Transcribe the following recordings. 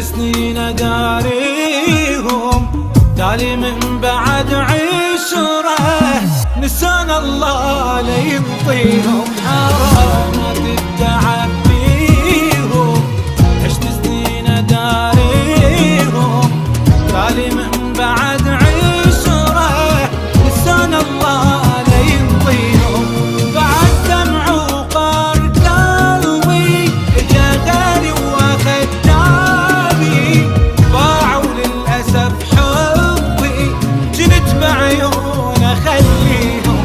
سنين داريهم تالي من بعد عشرة، نسان الله لا يبطيهم حرامات التعب فيهم. عشت سنين داريهم تالي من بعد عشرة، نسان الله لا يبطيهم. بعد دمع وقار قلبي اجا غالي واخد دابي، باعوا للاسف حبي جنت بعيون اخليهم.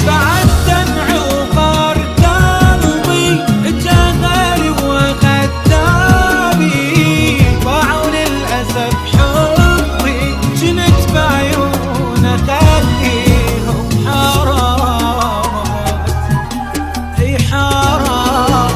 بعد دمع وقار قلبي اجا غالي واخد دابي، باعوا للاسف حبي جنت بعيون اخليهم. حرامات اي حرام.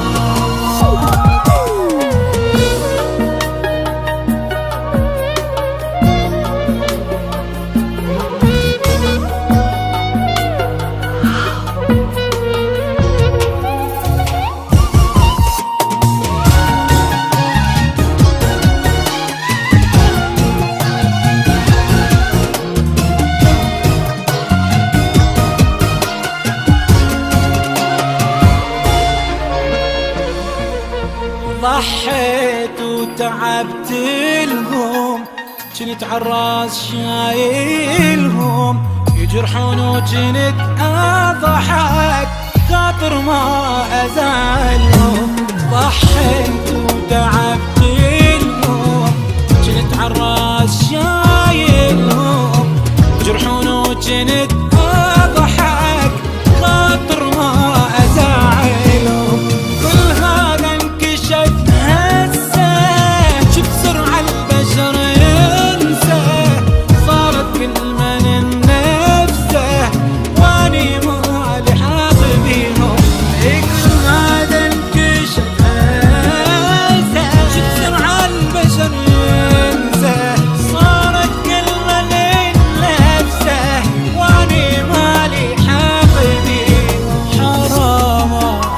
ضحيت وتعبت لهم، جنت عالراس شايلهم، يجرحون وجنت اضحك خاطر ما ازعلهم. ضحيت وتعبت لهم، جنت عالراس شايلهم، يجرحون وجنت اضحك خاطر ما ازعلهم. كل هذا انكشف هسه، شفت سرعة البشر ينسى، صارت كلمة من نفسه واني مالي حاط بيهم. كل هذا انكشف هسه، شفت سرعة البشر ينسى، صارت كلمة من نفسه واني مالي حاط بيهم. حرامات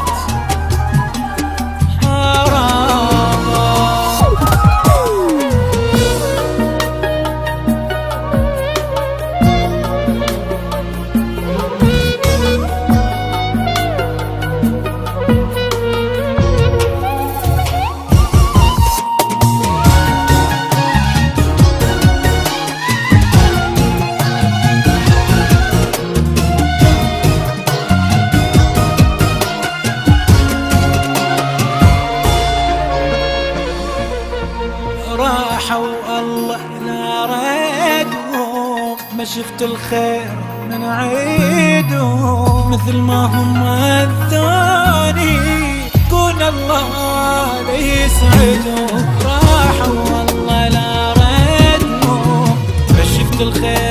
راحوا الله لا ردهم، ما شفت الخير من عيدهم، مثل ما هم الثاني كون الله لا يسعدهم. راحوا الله لا ردهم، ما شفت الخير